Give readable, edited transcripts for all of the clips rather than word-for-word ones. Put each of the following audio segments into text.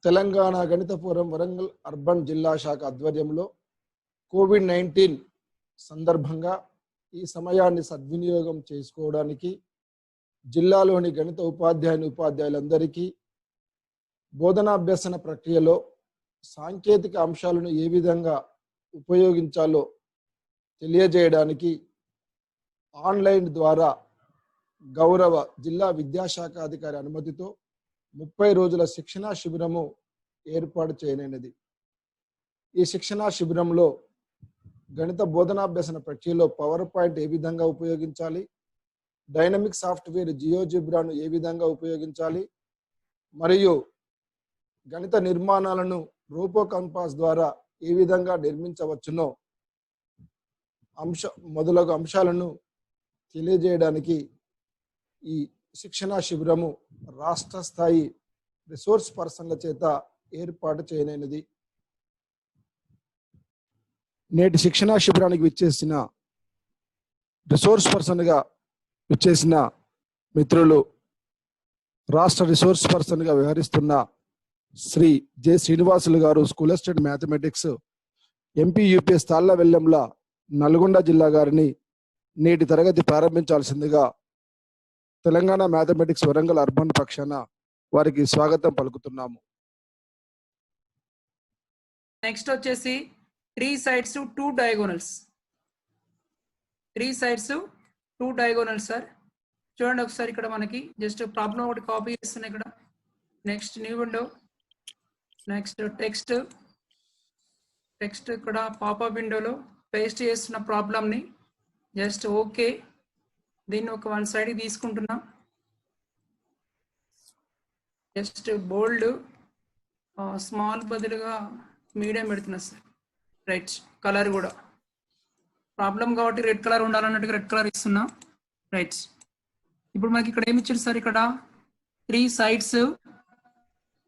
తెలంగాణ గణిత forum Warangal urban జిల్లా శాఖ ఆధ్వర్యంలో కోవిడ్-19 సందర్భంగా ఈ సమయాన్ని సద్వినియోగం చేసుకోవడానికి జిల్లాలోని గణిత ఉపాధ్యాయులందరికీ బోధనాభ్యసన ప్రక్రియలో సాంకేతిక అంశాలను ఏ విధంగా ఉపయోగించాలో తెలియజేయడానికి ఆన్లైన్ ద్వారా గౌరవ జిల్లా విద్యాశాఖ అధికారి అనుమతితో 30 రోజుల శిక్షణా శిబిరము ఏర్పాటు చేయనున్నది. ఈ శిక్షణా శిబిరంలో గణిత బోధనాభ్యసన ప్రక్రియలో పవర్ పాయింట్ ఏ విధంగా ఉపయోగించాలి, డైనమిక్ సాఫ్ట్వేర్ జియోజిబ్రాను ఏ విధంగా ఉపయోగించాలి, మరియు గణిత నిర్మాణాలను రోబో కంపాస్ ద్వారా ఏ విధంగా నిర్మించవచ్చునో మొదలగు అంశాలను తెలియజేయడానికి ఈ శిక్షణా శిబిరము రాష్ట్ర స్థాయి రిసోర్స్ పర్సన్ల చేత ఏర్పాటు చేయనున్నది. నేటి శిక్షణా శిబిరానికి విచ్చేసిన రిసోర్స్ పర్సన్గా విచ్చేసిన మిత్రులు రాష్ట్ర రిసోర్స్ పర్సన్గా వ్యవహరిస్తున్న శ్రీ జె శ్రీనివాసులు గారు, school assistant mathematics, MP UPS Tallavellamla Nalgonda జిల్లా గారిని నేటి తరగతి ప్రారంభించాల్సిందిగా తెలంగాణ మ్యాథమెటిక్స్ వరంగల్ అర్బన్ పక్షాన వారికి స్వాగతం పలుకుతున్నాము. నెక్స్ట్ వచ్చేసి 3 sides 2 diagonals. 3 sides 2 diagonals sir. చూడండి ఒకసారి ఇక్కడ మనకి జస్ట్ ప్రాబ్లం ఒకటి కాపీ చేస్తున్నాయి ఇక్కడ. Next new window, next text ఇక్కడ పాపప్ విండోలో పేస్ట్ చేస్తున్న ప్రాబ్లమ్ని జస్ట్ ఓకే, దీన్ని ఒక 1 side తీసుకుంటున్నాం. జస్ట్ బోల్డ్ స్మాల్ బదులుగా మీడియం పెడుతున్నా సార్. రైట్, కలర్ కూడా ప్రాబ్లం కాబట్టి రెడ్ కలర్ ఉండాలన్నట్టుగా రెడ్ కలర్ ఇస్తున్నా. రైట్, ఇప్పుడు మనకి ఇక్కడ ఏమి ఇచ్చారు సార్, ఇక్కడ 3 sides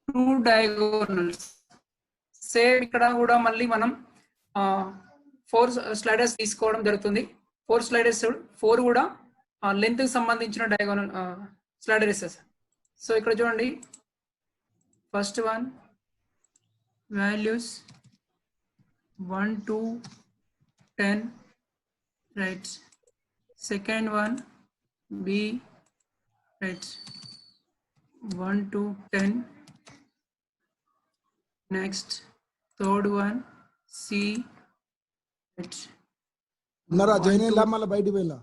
2 diagonals. సేమ్ ఇక్కడ కూడా మళ్ళీ మనం 4 sliders తీసుకోవడం జరుగుతుంది. 4 sliders 4 కూడా లెంత్ కి సంబంధించిన డయాగోనల్ స్లైడర్ ఇస్తారు సార్. సో ఇక్కడ చూడండి, first one values 1 to 10, right. Second one B, right, 1 to 10. Next third one C, right. మళ్ళీ బయటికి వెళ్ళా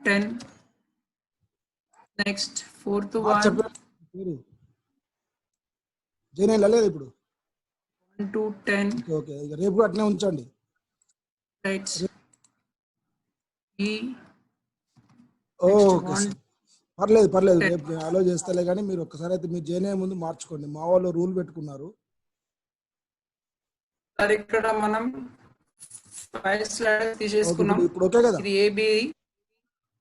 10. నెక్స్ట్ ఫోర్త్ వన్ ఇప్పుడు 1 to 10. ఓకే, రేపు అట్నే ఉంచండి. రైట్, ఈ పర్లేదు రేపు అలో చేస్తలే, కానీ మీరు ఒక్కసారి అయితే మీరు జేనే ముందు మార్చుకోండి. మా వాళ్ళు రూల్ పెట్టుకున్నారు. ఇక్కడ మనం 5 స్లైడర్స్ తీసేసుకున్నాం. ఇప్పుడు ఓకే కదా? ఇది AB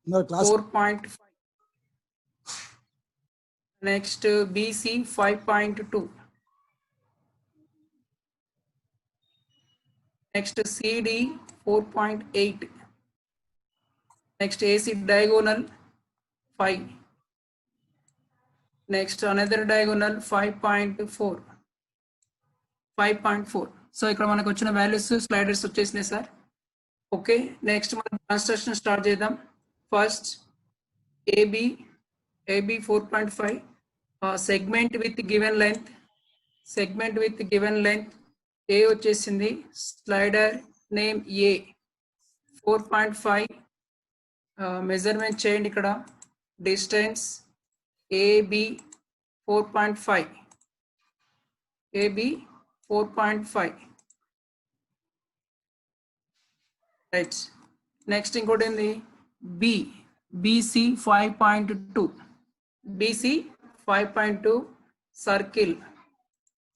4.5, next BC 5.2, next CD 4.8, next AC diagonal 5, next another diagonal 5.4. So ఇక్కడ మనకు వచ్చిన వాల్యూస్ స్లైడర్స్ వచ్చేసినాయి సార్. ఓకే, నెక్స్ట్ మనం కన్స్ట్రక్షన్ స్టార్ట్ చేద్దాం. First AB 4.5, segment with given length A వచ్చేసింది. స్లైడర్ నేమ్ ఏ 4.5, మెజర్మెంట్ చేయండి. ఇక్కడ డిస్టెన్స్ ఏబి 4.5, రైట్. నెక్స్ట్ ఇంకోటి ఏంది, BC 5.2,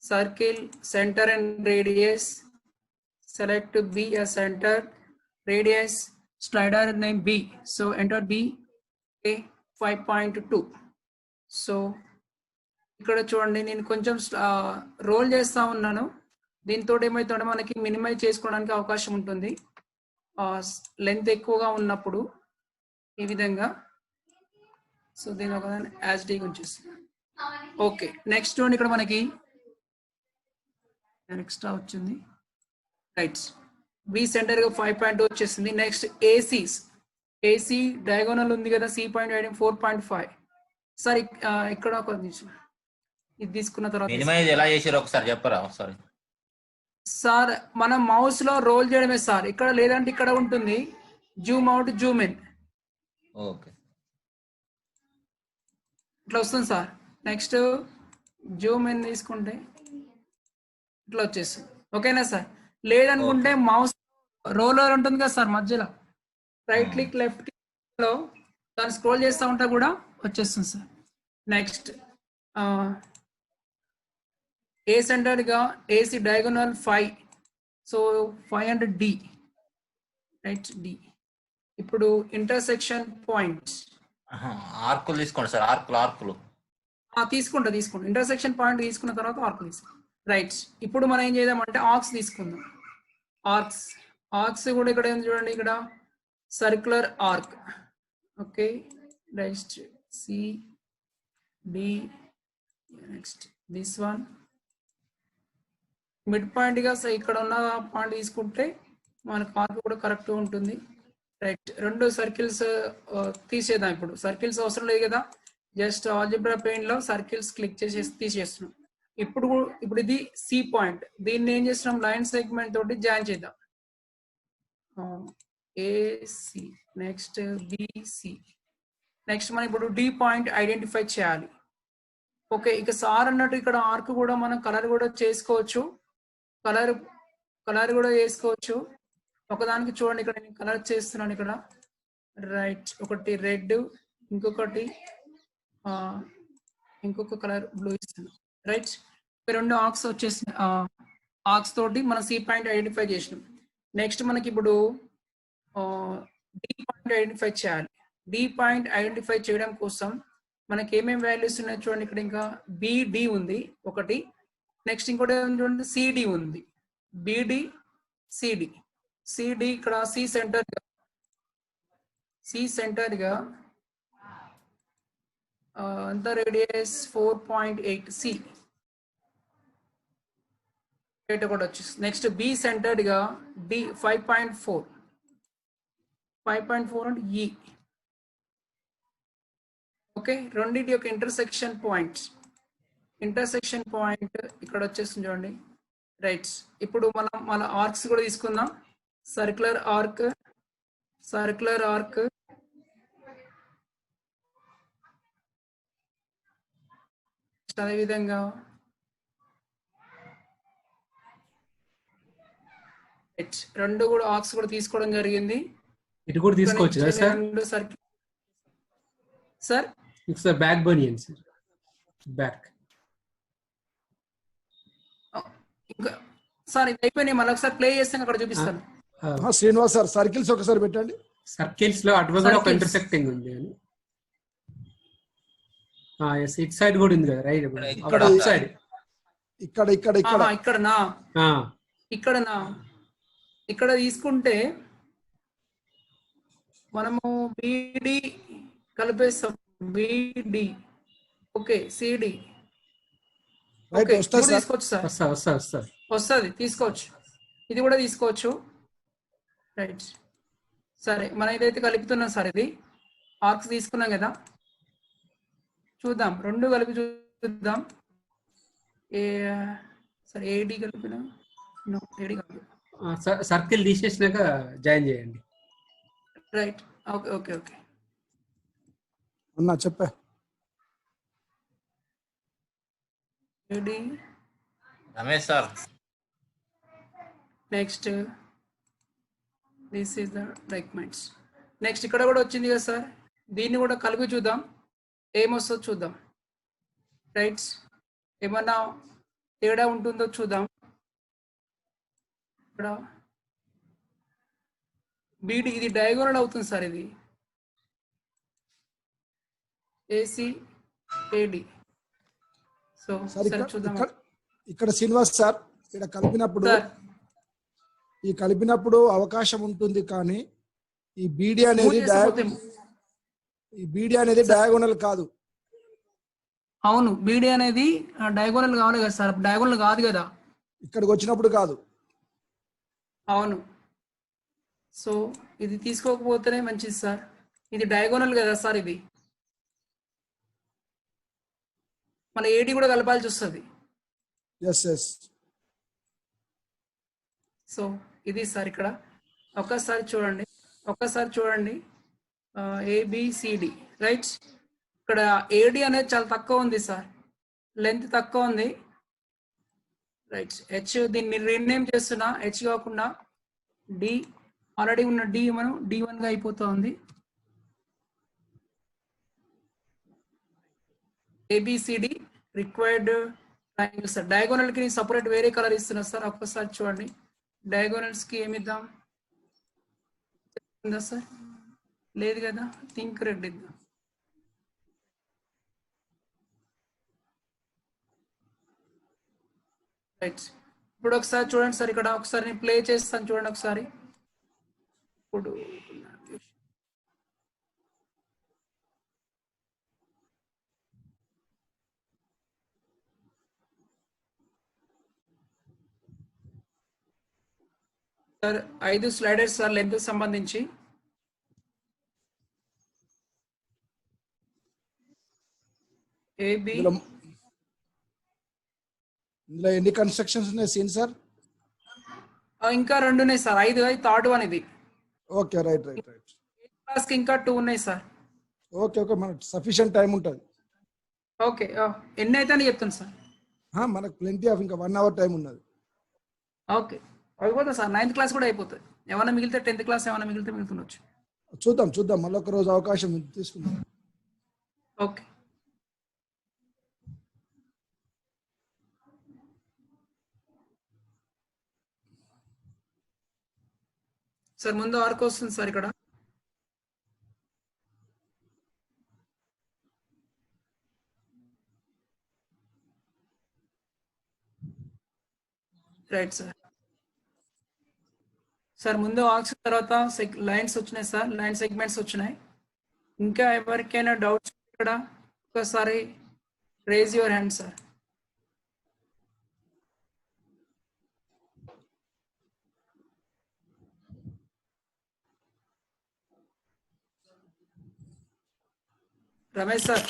circle centre and radius. Select B as center, radius, slider name B, so enter B, A 5.2. So ఇక్కడ చూడండి, నేను కొంచెం role చేస్తా ఉన్నాను. దీంతో ఏమైతే మనకి మినిమైజ్ చేసుకోవడానికి అవకాశం ఉంటుంది లెంత్ ఎక్కువగా ఉన్నప్పుడు ఈ విధంగా. సో దీని ఒక యాజ్ డి ఉంచేసి ఓకే. నెక్స్ట్ ఇక్కడ మనకి ఎక్స్ట్రా వచ్చింది. రైట్, బి సెంటర్ గా 5.2 వచ్చేసింది. నెక్స్ట్ ఏసీస్, ఏసీ డయాగోనల్ ఉంది కదా, సి పాయింట్ 4.5. సార్ ఇక్కడ ఒక నిమిషం, ఇది తీసుకున్న తర్వాత మినిమైజ్ ఎలా చేసారో ఒకసారి చెప్పరా ఒకసారి. సార్ మనం మౌస్ లో రోల్ చేయడమే సార్, ఇక్కడ లేదంటే ఇక్కడ ఉంటుంది Zoom out Zoom in, okay ఇట్లా వస్తుంది సార్. నెక్స్ట్ జూమ్ ఇన్ తీసుకుంటే ఇట్లా వచ్చేస్తుంది. ఓకేనా సార్? లేదనుకుంటే మౌస్ రోలర్ ఉంటుంది కదా సార్ మధ్యలో, రైట్ క్లిక్ లెఫ్ట్ క్లిక్ లో దాన్ని స్క్రోల్ చేస్తూ ఉంటే కూడా వచ్చేస్తుంది సార్. నెక్స్ట్ ఏ సెంటర్ గా AC diagonal 5, so 500 D, right D. ఇప్పుడు ఇంటర్సెక్షన్ పాయింట్ ఆర్కులు తీసుకోండి సార్, ఆర్కులు తీసుకుంటా. ఇంటర్సెక్షన్ పాయింట్ తీసుకున్న తర్వాత ఆర్క్ తీసుకోండి. రైట్, ఇప్పుడు మనం ఏం చేద్దామంటే ఆర్క్స్ తీసుకుందాం. ఆర్క్స్ కూడా ఇక్కడ ఏం చూడండి, ఇక్కడ circular arc. Okay, next C D, next this one mid point గా ఇక్కడ ఉన్న పాయింట్ తీసుకుంటే మనకు ఆర్క్ కూడా కరెక్ట్ ఉంటుంది. రైట్, రెండు సర్కిల్స్ తీసేద్దాం. ఇప్పుడు సర్కిల్స్ అవసరం లేదు కదా, జస్ట్ ఆల్జిబ్రా పెయిన్ లో సర్కిల్స్ క్లిక్ చేసి తీసేస్తున్నాం. ఇప్పుడు ఇది సి పాయింట్, దీన్ని ఏం చేస్తున్నాం, లైన్ సెగ్మెంట్ తోటి జాయిన్ చేద్దాం. ఏసి, నెక్స్ట్ బిసి, నెక్స్ట్ మనం ఇప్పుడు డి పాయింట్ ఐడెంటిఫై చేయాలి. ఓకే, ఇక సార్ అన్నట్టు ఇక్కడ ఆర్క్ కూడా మనం కలర్ కూడా చేసుకోవచ్చు, కలర్ కూడా చేసుకోవచ్చు. ఒకదానికి చూడండి, ఇక్కడ నేను కలర్ చేస్తున్నాను ఇక్కడ. రైట్, ఒకటి రెడ్, ఇంకొక కలర్ బ్లూ ఇస్తున్నాను. రైట్, రెండు ఆర్క్స్ వచ్చేసి ఆర్క్స్ తోటి మనం సి పాయింట్ ఐడెంటిఫై చేసినాం. నెక్స్ట్ మనకి ఇప్పుడు డి పాయింట్ ఐడెంటిఫై చేయాలి. డి పాయింట్ ఐడెంటిఫై చేయడం కోసం మనకి ఏమేమి వాల్యూస్ ఉన్నాయి చూడండి. ఇక్కడ ఇంకా బిడి ఉంది ఒకటి, నెక్స్ట్ ఇంకోటి చూడండి సిడి ఉంది. బిడి సిడి ఇక్కడ సి సెంటర్ గా ఎంత రేడియస్ 4.8 సి రేట్ కూడా వచ్చేసి. నెక్స్ట్ బి సెంటర్డ్ గా డి 5.4 అంటే ఈ. ఓకే, రెండింటి యొక్క ఇంటర్సెక్షన్ పాయింట్ ఇక్కడ వచ్చేస్తుంది చూడండి. రైట్, ఇప్పుడు మనం మన ఆర్క్స్ కూడా తీసుకుందాం. సర్క్యులర్ ఆర్క్ అదేవిధంగా రెండు కూడా ఆర్క్స్ కూడా తీసుకోవడం జరిగింది. ఇటు కూడా తీసుకోవచ్చు కదా సార్? రెండు సర్కిల్ సార్, సార్ బ్యాక్ బనియన్ సార్, బ్యాక్. ఇంకా సార్ ఇది అయిపోయినాయి, మళ్ళీ ఒకసారి ప్లే చేస్తాను, అక్కడ చూపిస్తాను. శ్రీనివాస్ సార్ సర్కిల్స్ ఒకసారి పెట్టండి. సర్కిల్స్ లో అటు కూడా ఒక ఇంటర్సెక్టింగ్ ఉంది అని. ఇట్ సైడ్ కూడా ఉంది కదా, రైట్. ఇక్కడ తీసుకుంటే మనము బిడి కలిపేస్తాం. బిడి ఓకే, సిడి తీసుకోవచ్చు సార్, వస్తుంది తీసుకోవచ్చు. ఇది కూడా తీసుకోవచ్చు. రైట్, సరే మనం ఇదైతే కలుపుతున్నాం సార్. ఇది ఆర్క్స్ తీసుకున్నాం కదా, చూద్దాం రెండు కలిపి చూద్దాం. సరే ఏడి కలిపిన ఏడి కలిపి సర్కిల్ తీసేసినాక జాయిన్ చేయండి. రైట్, ఓకే ఓకే ఓకే అన్నా చెప్పా. AD Ramesh sir. Next this is the documents. Next ఇక్కడ కూడా వచ్చింది కదా సార్, దీన్ని కూడా కలిపి చూద్దాం ఏమొస్తుందో చూద్దాం. రైట్, ఏమన్నా తేడా ఉంటుందో చూద్దాం. ఇక్కడ బీడి ఇది డయాగోనల్ అవుతుంది సార్, ఇది ఏసీ ఏడి. సో సరే చూద్దాం. ఇక్కడ శ్రీనివాస్ సార్, ఇక్కడ కలిపినప్పుడు అవకాశం ఉంటుంది, కానీ ఈ బీడి అనేది డయాగోనల్ కాదు. అవును, బీడి అనేది డయాగోనల్ కావాలి కదా సార్, డయాగోనల్ కాదు కదా. ఇక్కడికి వచ్చినప్పుడు కాదు. అవును. సో ఇది తీసుకోకపోతేనే మంచిది సార్. ఇది డయాగోనల్ కదా సార్, ఇది మన ఏడి కూడా కలపాల్సి వస్తుంది. Yes yes. సో ఇది సార్ ఇక్కడ ఒక్కసారి చూడండి ఏబిసిడి రైట్. ఇక్కడ ఏడి అనేది చాలా తక్కువ ఉంది సార్, లెంత్ తక్కువ ఉంది రైట్. హెచ్ దీన్ని రీనేమ్ చేస్తున్నా, హెచ్ కాకుండా డి, ఆల్రెడీ ఉన్న డి మనం D1 గా అయిపోతా ఉంది. ABCD required triangle sir. Diagonal కి సపరేట్ వేరే కలర్ ఇస్తున్నా సార్. ఒక్కసారి చూడండి డయాగోనల్స్ కి ఏమిద్దాం సార్, లేదు కదా, థింక్ రెడ్ ఇద్దాం. రైట్. ఇప్పుడు ఒకసారి చూడండి సార్, ఇక్కడ ఒకసారి నేను ప్లే చేస్తాను చూడండి ఒకసారి. ఇప్పుడు సార్ 5 స్లైడర్స్ సార్ లెంత్ సంబంధించి. ఏబి ఇందులో ఎన్ని కన్స్ట్రక్షన్స్ ఉన్నాయి సీన్ సార్? ఇంకా 2 ఉన్నాయి సార్. 5 థర్డ్ వన్ ఇది. Okay right right right. Class కి ఇంకా 2 ఉన్నాయి సార్. ఓకే ఓకే, మనకు సఫిషియంట్ టైం ఉంటుంది. ఓకే ఎన్ని అయితే అని చెప్తాను సార్. మనకు ప్లెంటీ ఆఫ్ ఇంకా 1 hour టైం ఉన్నది. ఓకే అయిపోతుంది సార్. 9th క్లాస్ కూడా అయిపోతుంది. ఏమైనా మిగిలితే 10th క్లాస్ ఏమైనా మిగిలితే మిగులుతుండొచ్చు. చూద్దాం మళ్ళీ ఒక రోజు అవకాశం తీసుకుందాం. ఓకే సార్, ముందు ఆర్క్ వస్తుంది సార్ ఇక్కడ. Right sir. సార్ ముందు ఆర్క్స్ తర్వాత లైన్స్ వచ్చినాయి సార్, లైన్ సెగ్మెంట్స్ వచ్చినాయి. ఇంకా ఎవరికైనా డౌట్స్ ఇక్కడ ఒకసారి raise your hand sir. Ramesh sir.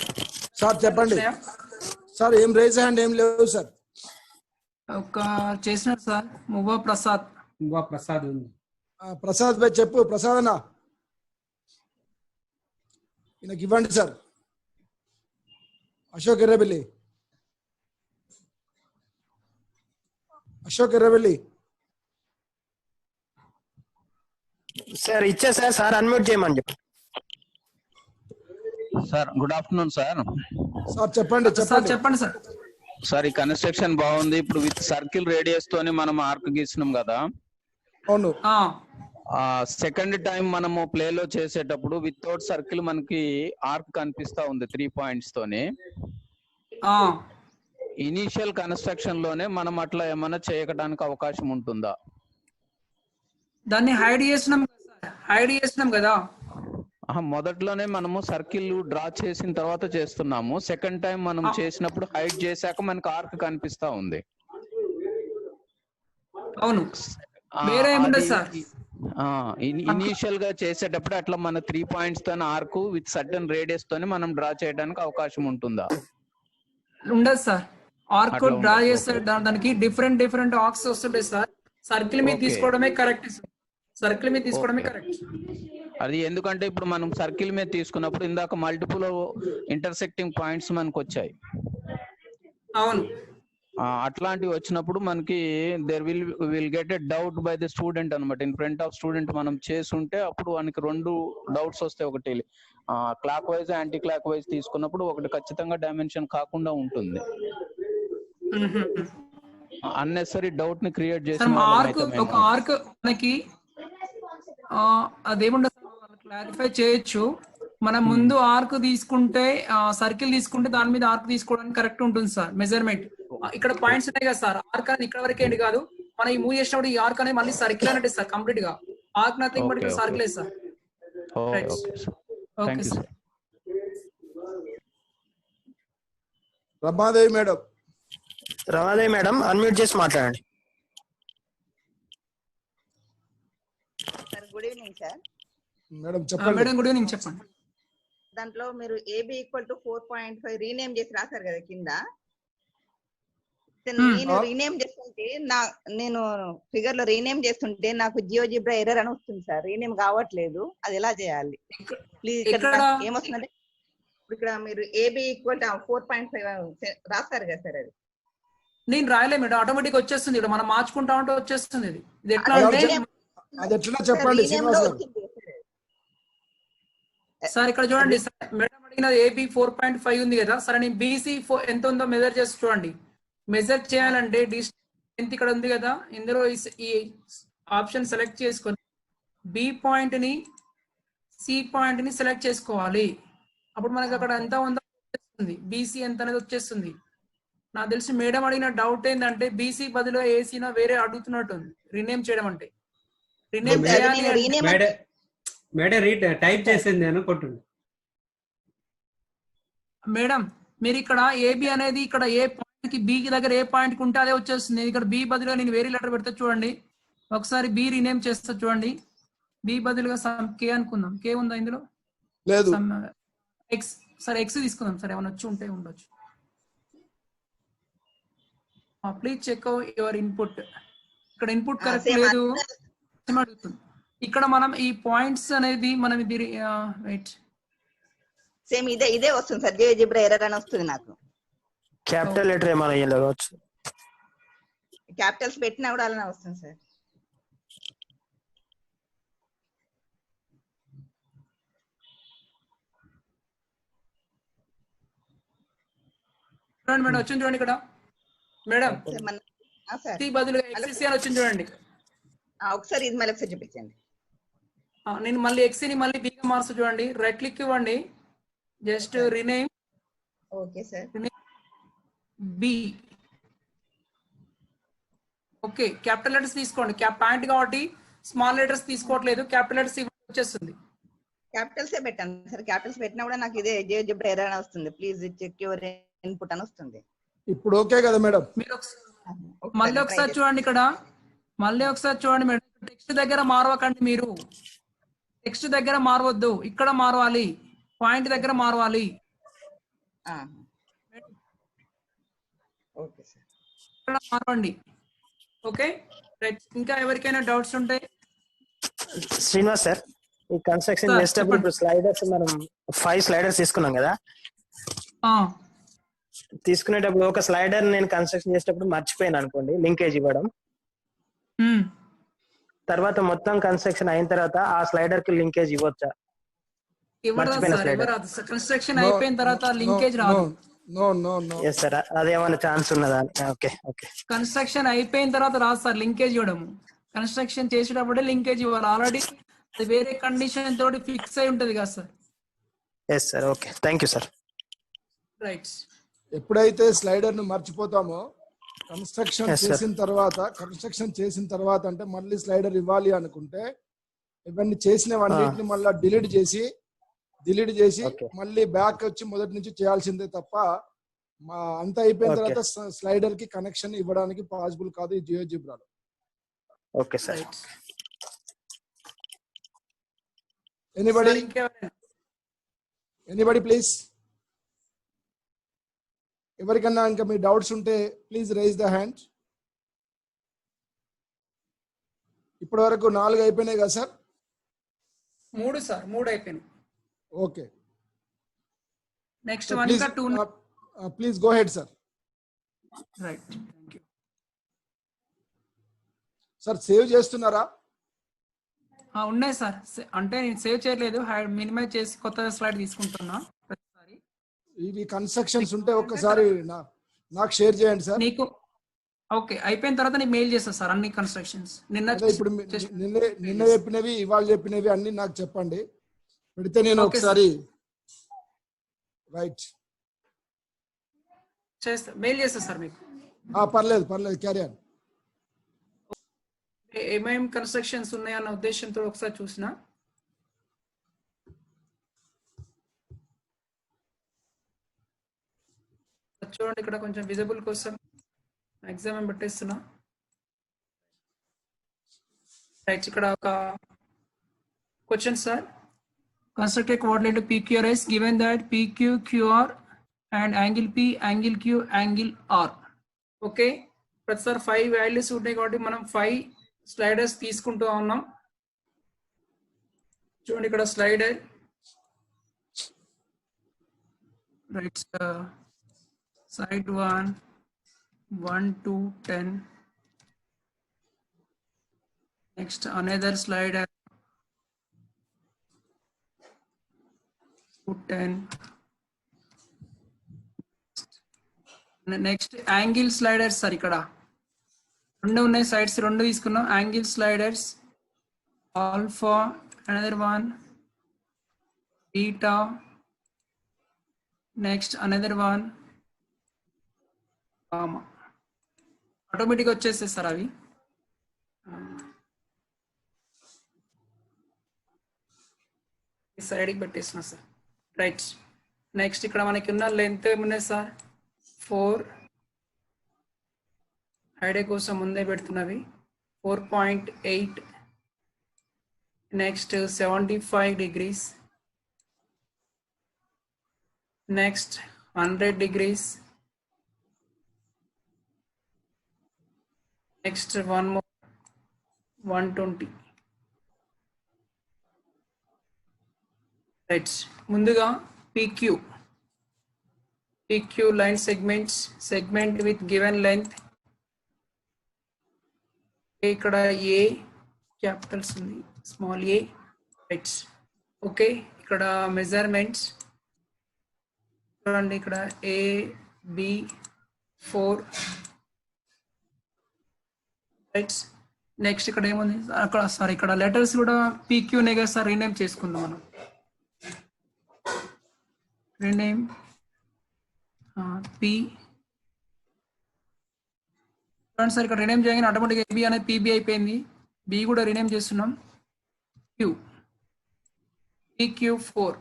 Sir చెప్పండి సార్. ఏం రేజ్ హ్యాండ్ ఏం లేవు సార్. ఒక చేసినారు సార్, మువ్వా ప్రసాద్. ప్రసాద్ ఉంది. ప్రసాద్ భాయ్ చెప్పు. ప్రసాద్ అన్న ఈయనకి ఇవ్వండి సార్. అశోక్ ఎర్రబెల్లి సార్ ఇచ్చా సార్. సార్ అన్మ్యూట్ చేయమని చెప్పి. Sir good afternoon sir. Sir చెప్పండి చెప్పండి సార్. సార్ ఈ కన్స్ట్రక్షన్ బాగుంది. ఇప్పుడు విత్ సర్కిల్ రేడియస్ తోని మనం ఆర్క్ గీసినాం కదా. అవును. సెకండ్ టైం మనము ప్లే లో చేసేటప్పుడు వితౌట్ సర్కిల్ మనకి ఆర్క్ కనిపిస్తా ఉంది 3 points తోని. ఇనీషియల్ కన్స్ట్రక్షన్ లోనే మనం అట్లా ఏమైనా చేయడానికి అవకాశం ఉంటుందా? దాన్ని హైడ్ చేసినాం కదా. మొదట్లోనే మనము సర్కిల్ డ్రా చేసిన తర్వాత చేస్తున్నాము. సెకండ్ టైం మనం చేసినప్పుడు హైడ్ చేశాక మనకు ఆర్క్ కనిపిస్తా ఉంది. అవును. వేరే ఏముండదు సార్. ఇనీషియల్ గా చేసేటప్పుడు అట్లా మన 3 points తో ఆర్క్ విత్ సర్టన్ రేడియస్ తోని మనం డ్రా చేయడానికి అవకాశం ఉంటుందా? ఉండదు సార్. ఆర్క్ డ్రా చేస్తే దానికి డిఫరెంట్ ఆర్క్స్ వస్తుంటాయి సార్. సర్కిల్ మీద తీసుకోవడమే కరెక్ట్ సార్. సర్కిల్ మీద తీసుకోవడమే కరెక్ట్. అది ఎందుకంటే ఇప్పుడు మనం సర్కిల్ మీద తీసుకున్నప్పుడు ఇందాక మల్టిపుల్ ఇంటర్సెక్టింగ్ పాయింట్స్ మనకు వచ్చాయి. అవును. అట్లాంటివి వచ్చినప్పుడు మనకి there will get a doubt by the student అనమాట. ఇన్ ఫ్రంట్ ఆఫ్ స్టూడెంట్ మనం చేస్తుంటే అప్పుడు మనకి 2 డౌట్స్ వస్తాయి. ఒకటి clockwise anticlockwise తీసుకున్నప్పుడు ఒకటి ఖచ్చితంగా డైమెన్షన్ కాకుండా ఉంటుంది. అన్నెసరీ డౌట్ ని క్రియేట్ చేసి ఒక ఆర్క్ మనకి అదేముండదు క్లారిఫై చేయొచ్చు. మనం ముందు ఆర్క్ తీసుకుంటే సర్కిల్ తీసుకుంటే దాని మీద ఆర్క్ తీసుకోవడానికి కరెక్ట్ ఉంటుంది సార్. మెజర్మెంట్ ఇక్కడ పాయింట్స్ ఉన్నాయి కదా సార్. ఆర్క్ అనేది ఇక్కడ వరకే ఏంటి కాదు, మనం ఈ మూవ్ చేసినప్పుడు ఈ ఆర్క్ అనేది మళ్ళీ సర్కిల్ అనేది సార్. కంప్లీట్ గా arc nothing but circle sir. Okay sir. Ramadevi madam unmute చేసి మాట్లాడండి. సార్. మేడం చెప్పండి. మేడం గుడ్ ఈవినింగ్, చెప్పండి. దాంట్లో మీరు AB = 4.5 రీనేమ్ చేసి రాశారు కదా కింద. నేను రీనేమ్ చేస్తుంటే నేను ఫిగర్ లో రీనేమ్ చేస్తుంటే నాకు జియోజిబ్రా ఎర్రర్ అని వస్తుంది సార్. రీనేమ్ కావట్లేదు, అది ఎలా చేయాలి ప్లీజ్? ఇక్కడ ఏమొస్తుందంటే ఇక్కడ మీరు AB = 4.5 రాస్తారు కదా సార్, అది నేను రాయలే మేడం, ఆటోమేటిక్ వచ్చేస్తుంది. ఇక్కడ మనం మార్చుకుంటా ఉంటే వచ్చేస్తుంది. ఇది ఎట్లా అంటే అది ఎట్లా చెప్పండి శ్రీనివాస్ గారు. సార్ ఇక్కడ చూడండి సార్, మేడం అడిగినది AB 4.5 ఉంది కదా. సరే నేను BC ఎంత ఉందో మెజర్ చేసి చూడండి. మెజర్ చేయాలంటే డిస్టెన్స్ ఇక్కడ ఉంది కదా, ఇందులో ఈ ఆప్షన్ సెలెక్ట్ చేసుకొని B పాయింట్ ని C పాయింట్ ని సెలెక్ట్ చేసుకోవాలి. అప్పుడు మనకి అక్కడ ఎంత ఉందో వచ్చేస్తుంది, BC ఎంత అనేది వచ్చేస్తుంది. నాకు తెలిసి మేడం అడిగిన డౌట్ ఏంటంటే BC బదులు AC నా వేరే అడుగుతున్నట్టుంది రీనేమ్ చేయడం అంటే. రీనేమ్ చేయాలి మేడం టైప్ చేసింది అనుకుంటున్నాను. మేడం మీరు ఇక్కడ AB అనేది ఇక్కడ ఏ పాయింట్ కి B కి దగ్గర ఏ పాయింట్ కి ఉంటే అదే వచ్చేస్తుంది. ఇక్కడ B బదులుగా నేను వేరే లెటర్ పెడతా చూడండి. ఒకసారి B రీనేమ్ చేస్తా చూడండి. B బదులుగా K అనుకుందాం. K ఉందా ఇందులో? లేదు. X, సరే X తీసుకుందాం. సరే ఏమైనా వచ్చి ఉంటే ఉండొచ్చు. Please check your input. ఇక్కడ ఇన్పుట్ కరెక్ట్ లేదు అడుగుతుంది. ఇక్కడ మనం ఈ పాయింట్స్ అనేది మనం ఇది వెయిట్ సేమ్ ఇదే వస్తుంది సార్, జియోజిబ్రా ఎర్రర్ అని వస్తుంది నాకు. క్యాపిటల్ లెటర్ ఏమైనా ఇవ్వచ్చు, క్యాపిటల్స్ పెట్టినా కూడా అలానే వస్తుంది సార్. చూడండి మేడం, వచ్చింది చూడండి ఇక్కడ. మేడం సార్ బదులుగా XC అని వచ్చింది చూడండి. ఒకసారి ఇది మళ్ళీ ఒకసారి చూపించండి. నేను మళ్ళీ XC ని మళ్ళీ B గా మార్చు చూడండి. రైట్ క్లిక్ ఇవ్వండి, just rename. Okay sir. B. Okay, capital letters తీసుకోండి. పాయింట్ కాబట్టి స్మాల్ లెటర్స్ తీసుకోవట్లేదు, క్యాపిటల్ లెటర్స్ వచ్చేస్తుంది. క్యాపిటల్స్ పెట్టాను సార్. క్యాపిటల్స్ పెట్టినా కూడా నాకు ఇదే జియోజిబ్రా ఎర్రర్ అని వస్తుంది. ప్లీజ్ చెక్ యువర్ ఇన్పుట్ అని వస్తుంది. ఇప్పుడు ఓకే కదా మేడం? మీరు మళ్ళీ ఒకసారి చూడండి ఇక్కడ, మళ్ళీ ఒకసారి చూడండి మేడం. టెక్స్ట్ దగ్గర మారవకండి, మీరు టెక్స్ట్ దగ్గర మారవద్దు, ఇక్కడ మారవాలి, పాయింట్ దగ్గర మారవాలి. ఓకే సార్, ఇక్కడ మారవండి. Okay right. ఇంకా ఎవరికైనా డౌట్స్ ఉంటే శ్రీనివాస్ సార్, ఈ కన్స్ట్రక్షన్ చేసేటప్పుడు ఇప్పుడు స్లైడర్స్ మనం 5 స్లైడర్స్ తీసుకున్నాం కదా, తీసుకునేటప్పుడు ఒక స్లైడర్ నేను కన్స్ట్రక్షన్ చేసేటప్పుడు మర్చిపోయాను అనుకోండి లింకేజ్ ఇవ్వడం, తర్వాత మొత్తం కన్స్ట్రక్షన్ అయిన తర్వాత ఆ స్లైడర్ కి లింకేజ్ ఇవ్వచ్చా? కన్స్ట్రక్షన్ అయిపోయిన తర్వాత లింకేజ్ రాదు. yes sir, అదేమైనా ఛాన్స్ ఉన్నదా? Okay okay. కన్స్ట్రక్షన్ అయిపోయిన తర్వాత రాదు సార్ లింకేజ్ ఇవ్వడం. కన్స్ట్రక్షన్ చేసేటప్పుడే లింకేజ్ ఇవ్వాలి. ఆల్రెడీ అది వేరే కండిషన్ తోటి ఫిక్స్ అయి ఉంటది కదా sir. yes sir, okay, thank you sir. Right. ఎప్పుడైతే స్లైడర్ ను మర్చిపోతామో కన్స్ట్రక్షన్ చేసిన తర్వాత అంటే మళ్ళీ స్లైడర్ ఇవ్వాలి అనుకుంటే ఇవన్నీ చేసినవన్నిటిని మళ్ళీ డిలీట్ చేసి మళ్ళీ బ్యాక్ వచ్చి మొదటి నుంచి చేయాల్సిందే తప్ప అంతా అయిపోయిన తర్వాత స్లైడర్ కి కనెక్షన్ ఇవ్వడానికి పాసిబుల్ కాదు ఈ జియోజిబ్రాలో. Okay sir. ఎనీబడి ప్లీజ్, ఎవరికన్నా ఇంకా మీ డౌట్స్ ఉంటే ప్లీజ్ రైజ్ ద హ్యాండ్. ఇప్పటి వరకు 4 అయిపోయినాయి కదా సార్? 3 సార్, 3 అయిపోయినాయి. ఓకే, నెక్స్ట్ వన్ ఇంకా 2. Please go head sir. Right, thank you sir. Save చేస్తున్నారా? ఉన్నాయి సార్, అంటే నేను సేవ్ చేయలేదు, మినిమైజ్ చేసి కొత్త స్లైడ్ తీసుకుంటున్నా. ప్రతిసారి ఇవి కన్స్ట్రక్షన్స్ ఉంటే ఒక్కసారి నాకు షేర్ చేయండి సార్. నీకు ఓకే అయిపోయిన తర్వాత నీకు మెయిల్ చేస్తా సార్ అన్ని కన్స్ట్రక్షన్స్. ఇప్పుడు నిన్న చెప్పినవి ఇవాళ చెప్పినవి అన్ని నాకు చెప్పండి, పెడితే నేను ఒకసారి రైట్ చేస్తా, మెయిల్ చేస్తా సార్ మీకు. పర్లేదు క్యారీ ఆన్. ఏమేం కన్స్ట్రక్షన్స్ ఉన్నాయన్న ఉద్దేశంతో ఒకసారి చూసిన. చూడండి ఇక్కడ కొంచెం విజిబుల్ కోసం మాక్సిమం పెట్టేస్తున్నా. రైట్, ఇక్కడ ఒక Question, sir. Construct a quadrilateral PQRS given that PQ, QR and angle P, angle Q, angle R. Okay. ప్రతి సార్ 5 వాల్యూస్ ఉంటాయి కాబట్టి మనం 5 స్లైడర్స్ తీసుకుంటూ ఉన్నాం. చూడండి ఇక్కడ slider right side 1 1 to 10. Next another slider to 10. Next angle sliders sir ఇక్కడ రెండు ఉన్నాయి సైడ్స్ రెండు తీసుకున్నాం. Angle sliders alpha, another one beta, next another one gamma. ఆటోమేటిక్గా వచ్చేస్తాయి సార్ అవి. ఈ సైడ్కి పెట్టేస్తున్నా సార్. రైట్. నెక్స్ట్ ఇక్కడ మనకి ఉన్న లెంత్ ఏమున్నాయి సార్ 4. ఐడియా కోసం ముందే పెడుతున్నవి 4.8. Next 75 degrees. Next 100 degrees. Next one more 120. Right. ముందుగా PQ line segment with given length. ఇక్కడ A క్యాపిటల్స్ ఉంది, స్మాల్ a. రైట్. ఓకే. ఇక్కడ మెజర్మెంట్స్ చూడండి, ఇక్కడ AB4. రైట్. నెక్స్ట్ ఇక్కడ ఏముంది అక్కడ సార్, ఇక్కడ లెటర్స్ కూడా PQ నే కదా సార్ రీనేమ్ చేసుకుందాం మనం. Rename P. చూడండి సార్, ఇక్కడ రీనేమ్ చేయగానే ఆటోమేటిక్గా AB అనేది PB అయిపోయింది. B కూడా రీనేమ్ చేస్తున్నాం Q, PQ4.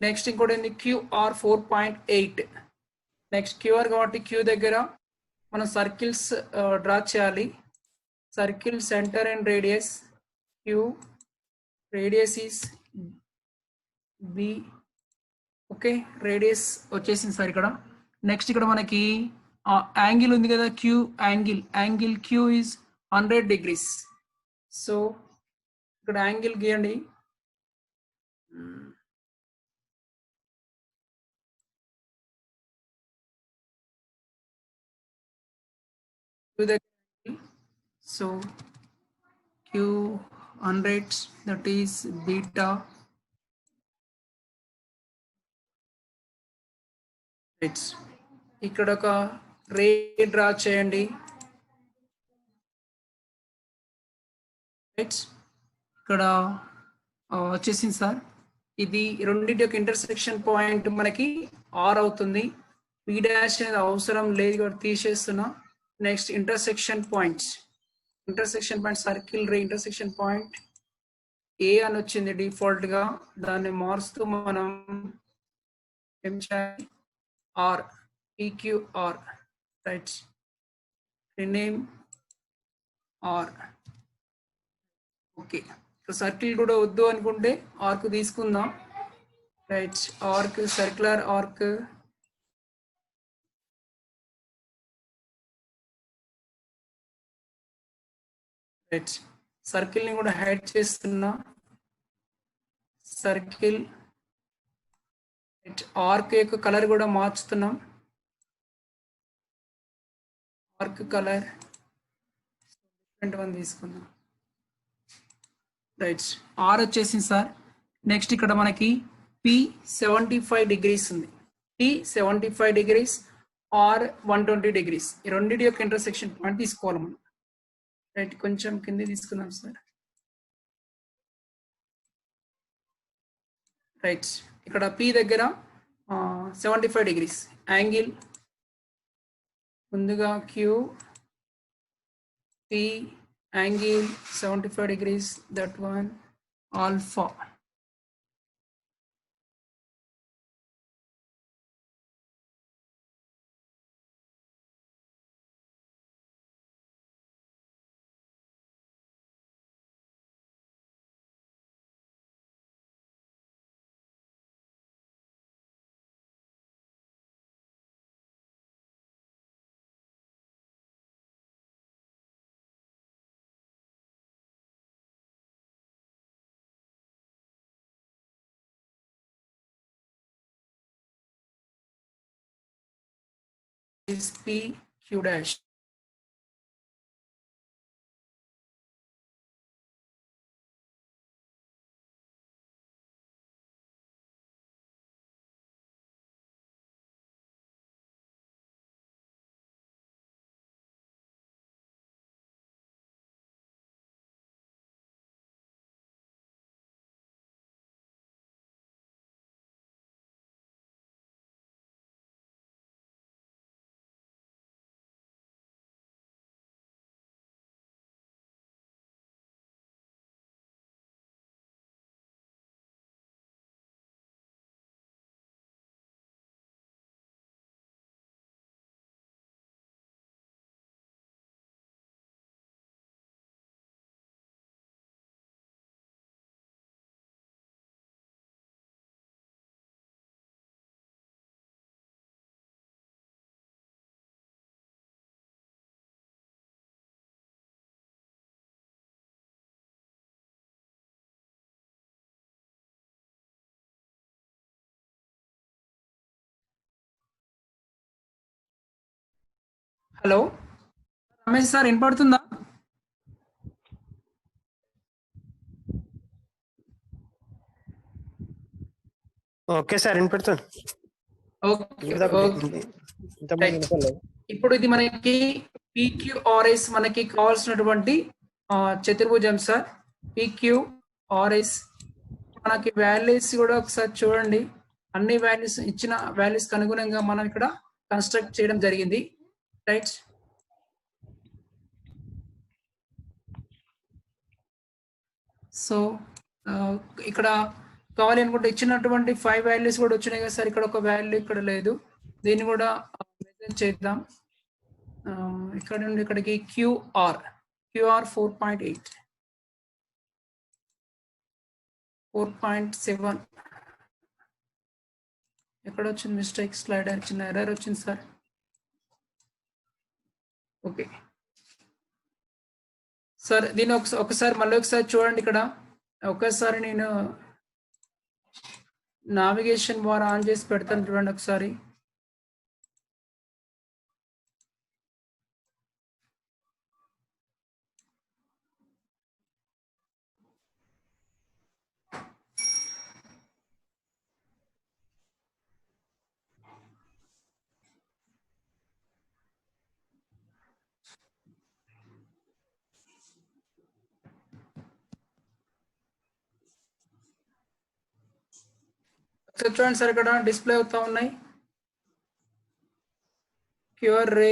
నెక్స్ట్ ఇంకోటి ఏంది QR 4.8. నెక్స్ట్ QR కాబట్టి Q దగ్గర మనం సర్కిల్స్ డ్రా చేయాలి. Circle centre and radius Q, radius is B. Okay. Radius వచ్చేసింది సార్ ఇక్కడ. నెక్స్ట్ ఇక్కడ మనకి యాంగిల్ ఉంది కదా Q angle Q is 100 degrees. So ఇక్కడ యాంగిల్ గీయండి. So Q 100, that is beta. It's ఇక్కడ ఒక రే డ్రా చేయండి. రైట్. ఇక్కడ వచ్చేసింది సార్. ఇది రెండింటి యొక్క ఇంటర్సెక్షన్ పాయింట్ మనకి R అవుతుంది. P' అనేది అవసరం లేదు కాబట్టి తీసేస్తున్నా. Next intersection point circle ray intersection point A అని వచ్చింది డిఫాల్ట్ గా. దాన్ని మారుస్తూ మనం ఏం చేయాలి, R, PQR. Right. Rename R. Okay. Circle కూడా వద్దు అనుకుంటే ఆర్క్ తీసుకుందాం. Right. Arc circular arc right. Circle ని కూడా హైడ్ చేస్తున్నా. సర్కిల్ ఆర్క్ యొక్క కలర్ కూడా మార్చుతున్నాం. ఆర్క్ కలర్ డిఫరెంట్ వన్ తీసుకుందాం. రైట్. R వచ్చేసింది సార్. నెక్స్ట్ ఇక్కడ మనకి P 75 degrees ఉంది. T 75 degrees, R 120 degrees. ఈ రెండింటి యొక్క ఇంటర్సెక్షన్ పాయింట్ తీసుకోవాలి మనం. రైట్. కొంచెం కింద తీసుకున్నాం సార్. రైట్. ఇక్కడ P దగ్గర 75 degrees యాంగిల్. ముందుగా Q, P, angle 75 degrees, that one alpha. is PQ dash. Hello Ramesh sir వినపడుతుందా? ఓకే సార్ వినపడుతుంది. ఇప్పుడు ఇది మనకి PQRS మనకి కావాల్సినటువంటి చతుర్భుజం సార్. PQRS మనకి వాల్యూస్ కూడా ఒకసారి చూడండి. అన్ని వాల్యూస్ ఇచ్చిన వాల్యూస్ కి అనుగుణంగా మనం ఇక్కడ కన్స్ట్రక్ట్ చేయడం జరిగింది. రైట్. సో ఇక్కడ కావాలి అనుకుంటే ఇచ్చినటువంటి 5 వాల్యూస్ కూడా వచ్చినాయి కదా సార్. ఇక్కడ ఒక వాల్యూ ఇక్కడ లేదు, దీన్ని కూడా మెన్షన్ చేద్దాం. ఇక్కడ నుండి ఇక్కడికి QR 4.8 4.7 ఎక్కడ వచ్చింది మిస్టేక్? స్లైడర్ చిన్న ఎర్రర్ వచ్చింది సార్. ఓకే సార్, దీన్ని ఒకసారి మళ్ళీ ఒకసారి చూడండి. ఇక్కడ ఒకసారి నేను నావిగేషన్ బార్ ఆన్ చేసి పెడతాను, చూడండి ఒకసారి. చూడండి సార్, ఇక్కడ డిస్ప్లే అవుతా ఉన్నాయి. క్యూఆర్ రే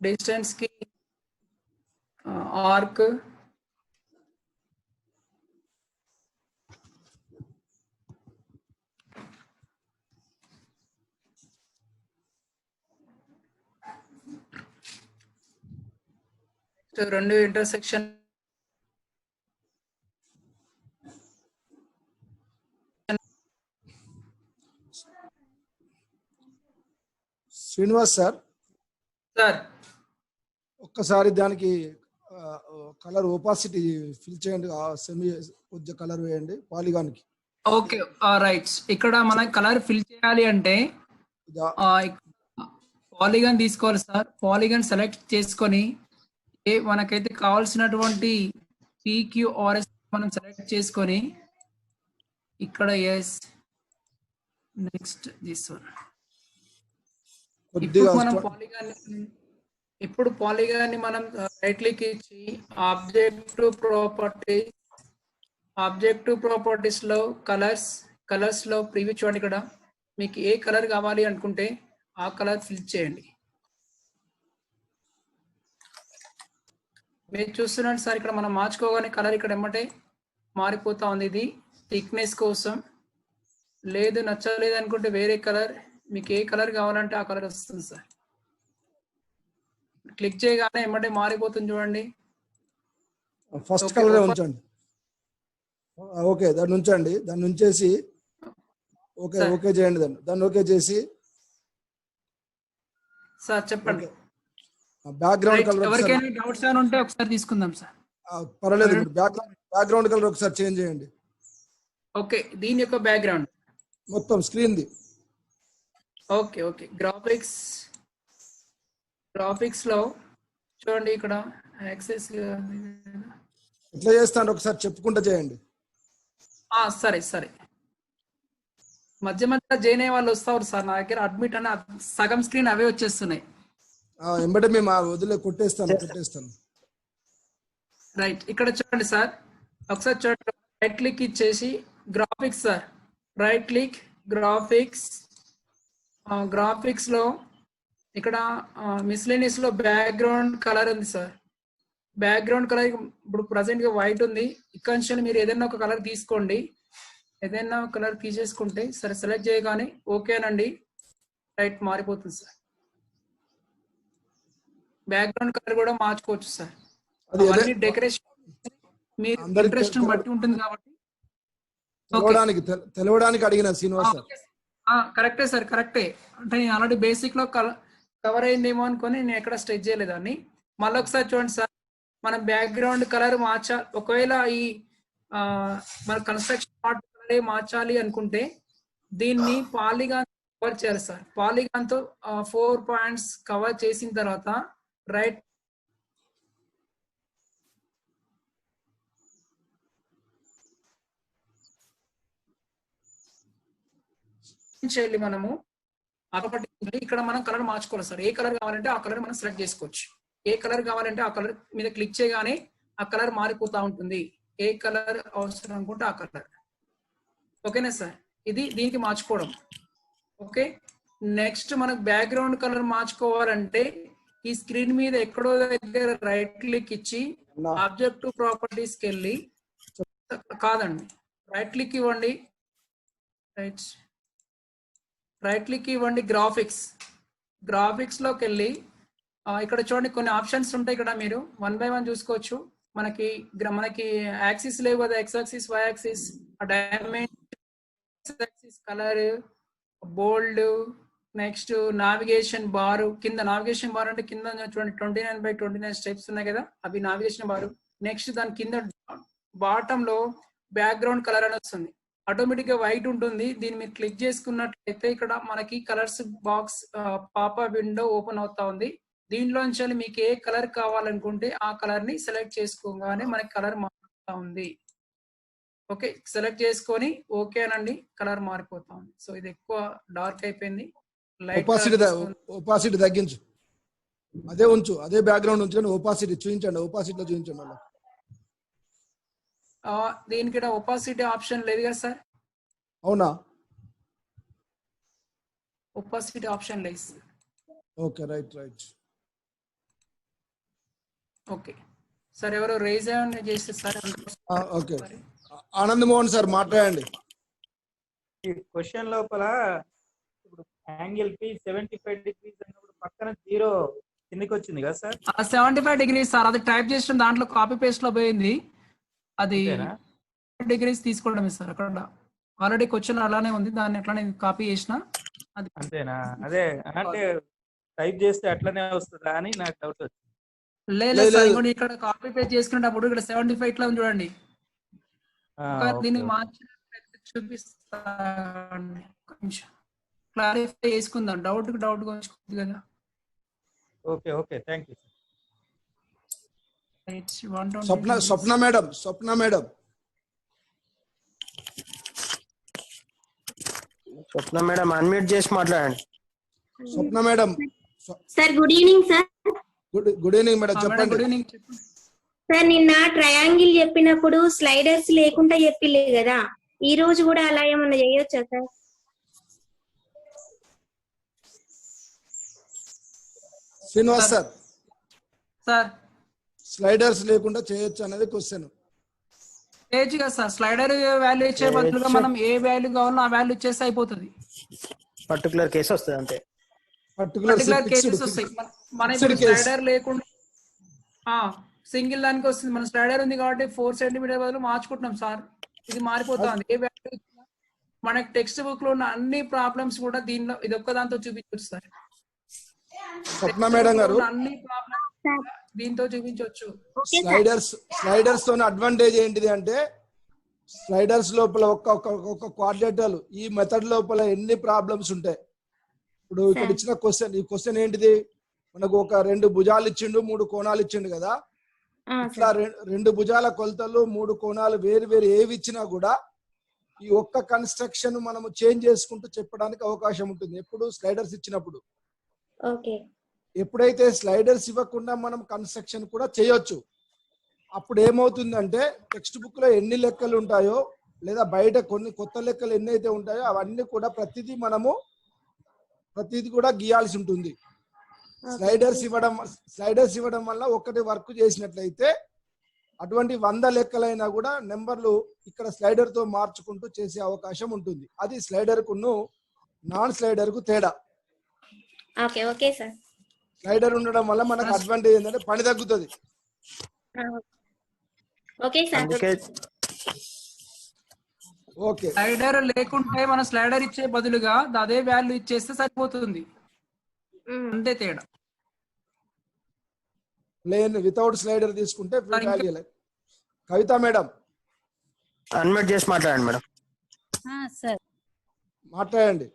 డిస్టెన్స్ కి ఆర్క్ రెండు ఇంటర్సెక్షన్ శ్రీనివాస్ సార్ ఒక్కసారి దానికి కలర్ ఓపాసిటీ ఫిల్ చేయండి, సెమీ కొద్దిగా కలర్ వేయండి పాలిగాన్ కి. Okay right. ఇక్కడ మనం కలర్ ఫిల్ చేయాలి అంటే పాలిగాన్ తీసుకోవాలి సార్. పాలిగాన్ సెలెక్ట్ చేసుకొని మనకైతే కావాల్సినటువంటి PQRS మనం సెలెక్ట్ చేసుకొని ఇక్కడ ఎస్ నెక్స్ట్ దిస్ వన్. ఇప్పుడు పాలిగాన్ ని మనం రైట్ క్లిక్ ఇచ్చి ఆబ్జెక్టివ్ ప్రాపర్టీస్ లో కలర్స్ లో ప్రివ్యూ చూడండి. ఇక్కడ మీకు ఏ కలర్ కావాలి అనుకుంటే ఆ కలర్ ఫిల్ చేయండి. మీరు చూస్తున్నాడు సార్, ఇక్కడ మనం మార్చుకోగానే కలర్ ఇక్కడ ఎమ్మటే మారిపోతా ఉంది. ఇది థిక్నెస్ కోసం. లేదు నచ్చలేదు అనుకుంటే వేరే కలర్, మీకు ఏ కలర్ కావాలంటే ఆ కలర్ వస్తుంది సార్. క్లిక్ చేయగానే ఎమ్మటే మారిపోతుంది చూడండి. ఫస్ట్ కలర్ ఉంచండి. ఓకే దాన్ని ఉంచండి. దాన్ని ఉంచేసి ఓకే చేయండి. దాన్ని ఓకే చేసి సార్ చెప్పండి. బ్యాక్గ్రౌండ్ కలర్ ఎవరికైనా డౌట్స్ ఏమైనా ఉంటే ఒకసారి తీసుకుందాం సార్. పర్వాలేదు, బ్యాక్గ్రౌండ్ కలర్ ఒకసారి చేంజ్ చేయండి. ఓకే, దీని యొక్క బ్యాక్గ్రౌండ్ మొత్తం screen the okay okay graphics లో చూడండి ఇక్కడ యాక్సెస్ ఎట్లా చేస్తాను ఒకసారి చెప్పుకుంటూ చేయండి. సరే సరే మధ్య మధ్య జాయిన్ అయ్యే వాళ్ళు వస్తారు సార్ నా దగ్గర అడ్మిట్ అని సగం స్క్రీన్ అవే వచ్చేస్తున్నాయి. ఎంబటే మేము వదిలే కొట్టేస్తాను. రైట్ ఇక్కడ చూడండి సార్ ఒకసారి చూడండి రైట్ క్లిక్ ఇచ్చేసి graphics sir right click graphics లో ఇక్కడ మిస్లేనియస్ లో బ్యాక్గ్రౌండ్ కలర్ ఉంది సార్. బ్యాక్గ్రౌండ్ కలర్ ఇప్పుడు ప్రజెంట్ గా వైట్ ఉంది. ఇక్కడ నుంచి మీరు ఏదైనా ఒక కలర్ తీసుకోండి. ఏదైనా కలర్ తీసేసుకుంటే సరే సెలెక్ట్ చేయగానే ఓకేనండి రైట్ మారిపోతుంది సార్. బ్యాక్గ్రౌండ్ కలర్ కూడా మార్చుకోవచ్చు సార్. అవన్నీ డెకరేషన్ మీ ఇంట్రెస్ట్ బట్టి ఉంటుంది కాబట్టి తెలవడానికి అడిగిన శ్రీనివాస్ సార్. కరెక్టే సార్ కరెక్టే. అంటే నేను ఆల్రెడీ బేసిక్ లో కవర్ అయిందేమో అనుకొని నేను ఎక్కడ స్ట్రెచ్ చేయలేదాన్ని. మళ్ళీ ఒకసారి చూడండి సార్ మన బ్యాక్గ్రౌండ్ కలర్ ఒకవేళ ఈ మన కన్స్ట్రక్షన్ పార్ట్ కలరే మార్చాలి అనుకుంటే దీన్ని పాలిగాన్ కవర్ చేయాలి సార్. పాలిగాన్ తో 4 పాయింట్స్ కవర్ చేసిన తర్వాత రైట్ చేయాలి మనము ఇక్కడ మనం కలర్ మార్చుకోవాలి సార్. ఏ కలర్ కావాలంటే ఆ కలర్ మనం సెలెక్ట్ చేసుకోవచ్చు. ఏ కలర్ కావాలంటే ఆ కలర్ మీద క్లిక్ చేయగానే ఆ కలర్ మారిపోతా ఉంటుంది. ఏ కలర్ అవసరం అనుకుంటే ఆ కలర్. ఓకేనా సార్ ఇది దీనికి మార్చుకోవడం. ఓకే నెక్స్ట్ మనకు బ్యాక్గ్రౌండ్ కలర్ మార్చుకోవాలంటే ఈ స్క్రీన్ మీద ఎక్కడో దగ్గర రైట్ క్లిక్ ఇచ్చి ఆబ్జెక్టివ్ ప్రాపర్టీస్ కి వెళ్ళి కాదండి రైట్ క్లిక్ ఇవ్వండి. రైట్ క్లిక్ ఇవ్వండి గ్రాఫిక్స్ లోకి వెళ్ళి ఇక్కడ చూడండి కొన్ని ఆప్షన్స్ ఉంటాయి. ఇక్కడ మీరు 1 by 1 చూసుకోవచ్చు. మనకి యాక్సిస్ లేవు కదా X axis Y axis dimension colour bold next navigation bar కింద నావిగేషన్ బార్ అంటే కింద చూడండి 29 by 29 స్టెప్స్ ఉన్నాయి కదా అవి నావిగేషన్ బార్. నెక్స్ట్ దాని కింద బాటమ్ లో బ్యాక్గ్రౌండ్ కలర్ అని వస్తుంది. ఆటోమేటిక్ గా వైట్ ఉంటుంది. దీన్ని మీరు క్లిక్ చేసుకున్నట్లయితే ఇక్కడ మనకి colours box popup window open అవుతా ఉంది. దీనిలోంచి మీకు ఏ కలర్ కావాలనుకుంటే ఆ కలర్ ని సెలెక్ట్ చేసుకోగానే మనకి కలర్ మారుతా ఉంది. ఓకే సెలెక్ట్ చేసుకొని ఓకే అనండి కలర్ మారిపోతా ఉంది. సో ఇది ఎక్కువ డార్క్ అయిపోయింది. ఓపాసిటీ తగ్గించు. అదే ఉంచు అదే బ్యాక్గ్రౌండ్ ఉంచు కానీ ఓపాసిటీ చూపించండి. ఓపాసిటీలో చూపించండి. దీనికి ఒపాసిటీ ఆప్షన్ లేదు కదా సార్. అవునా ఒపాసిటీ ఆప్షన్ లేదు. ఓకే రైట్ ఓకే సార్ ఎవరో రేజ్ చేస్తే sir. Okay Anand Mohan sir మాట్లాడండి. ఈ క్వశ్చన్ లోపల ఇప్పుడు యాంగిల్ పి 75 degrees అన్నప్పుడు పక్కన 0 కిందకి వచ్చింది కదా సార్. 75 degrees సార్ అది టైప్ చేసిన దాంట్లో కాపీ పేస్ట్ లో పోయింది. అది డిగ్రీస్ తీసుకోవడమే సార్. అక్కడ ఆల్రెడీ క్వశ్చన్ అలానే ఉంది దాన్ని ఎట్లానే కాపీ చేసిన అది అంతేనా. అదే అంటే టైప్ చేస్తే అట్లనే వస్తుందా అని నాకు డౌట్ వచ్చింది. లేదు ఇక్కడ కాపీ పేస్ట్ చేసుకునేటప్పుడు ఇక్కడ 75 ఇట్లా ఉంది చూడండి. దీన్ని మార్చి చూపిస్తాను క్లారిఫై చేసుకుందాం. డౌట్ గా వచ్చుకుంది కదా. Okay thank you. Swapna madam Swapna madam unmute చేసి మాట్లాడండి. Swapna madam sir good evening sir. Good evening madam చెప్పండి. గుడ్ ఈవినింగ్ సార్ నిన్న ట్రయాంగిల్ చెప్పినప్పుడు స్లైడర్స్ లేకుండా చెప్పిలే కదా ఈ రోజు కూడా అలా ఏమన్నా చేయొచ్చా సార్? శ్రీనివాస్ సార్ స్లైడర్స్ లేకుండా చేయొచ్చు అనేది క్వశ్చన్. చేయొచ్చు కదా సార్. స్లైడర్ వాల్యూ ఇచ్చే బదులుగా మనం ఏ వాల్యూ కావాలో ఆ వాల్యూ ఇచ్చేస్తే అయిపోతుంది. పర్టికులర్ కేసు వస్తుంది అంతే. పర్టికులర్ కేసెస్ వస్తాయి. మన ఇప్పుడు స్లైడర్ లేకుండా సింగిల్ దానికి వస్తుంది. మన స్లైడర్ ఉంది కాబట్టి 4 cm బదులు మార్చుకుంటున్నాం సార్. ఇది మారిపోతుంది. ఏ వాల్యూ మనకి టెక్స్ట్ బుక్ లో ఉన్న అన్ని ప్రాబ్లమ్స్ కూడా దీనిలో ఇది ఒక్క దాంతో చూపించవచ్చు సార్. స్వప్న మేడం గారు అన్ని ప్రాబ్లమ్స్ దీంతో చూపించవచ్చు. స్లైడర్స్ తో అడ్వాంటేజ్ ఏంటిది అంటే స్లైడర్స్ లోపల ఒక్క క్వాడ్రేటర్ ఈ మెథడ్ లోపల ఎన్ని ప్రాబ్లమ్స్ ఉంటాయి ఇప్పుడు ఇక్కడ ఇచ్చిన క్వశ్చన్, ఈ క్వశ్చన్ ఏంటిది, మనకు ఒక 2 భుజాలు ఇచ్చిండు, 3 కోణాలు ఇచ్చిండు కదా. ఇట్లా 2 భుజాల కొలతలు 3 కోణాలు వేరు వేరు ఏవి ఇచ్చినా కూడా ఈ ఒక్క కన్స్ట్రక్షన్ మనము చేంజ్ చేసుకుంటూ చెప్పడానికి అవకాశం ఉంటుంది ఎప్పుడు స్లైడర్స్ ఇచ్చినప్పుడు. ఎప్పుడైతే స్లైడర్స్ ఇవ్వకుండా మనం కన్స్ట్రక్షన్ కూడా చేయొచ్చు, అప్పుడు ఏమవుతుందంటే టెక్స్ట్ బుక్ లో ఎన్ని లెక్కలు ఉంటాయో లేదా బయట కొన్ని కొత్త లెక్కలు ఎన్నైతే ఉంటాయో అవన్నీ కూడా ప్రతిదీ కూడా గీయాల్సి ఉంటుంది. స్లైడర్స్ ఇవ్వడం వల్ల ఒకటి వర్క్ చేసినట్లయితే అటువంటి 100 లెక్కలైనా కూడా నెంబర్లు ఇక్కడ స్లైడర్ తో మార్చుకుంటూ చేసే అవకాశం ఉంటుంది. అది స్లైడర్ కును నాన్ స్లైడర్ కు తేడా. స్లైడర్ ఉండడం వల్ల మనకు అడ్వాంటేజ్ ఏంటంటే పని తగ్గుతుంది. స్లైడర్ లేకుంటే మనం స్లైడర్ ఇచ్చే బదులుగా అదే వాల్యూ ఇచ్చేస్తే సరిపోతుంది, అంతే తేడా. ప్లేన్ వితౌట్ స్లైడర్ తీసుకుంటే కవిత మేడం అన్మ్యూట్ చేసి మాట్లాడండి మేడం. మాట్లాడండి,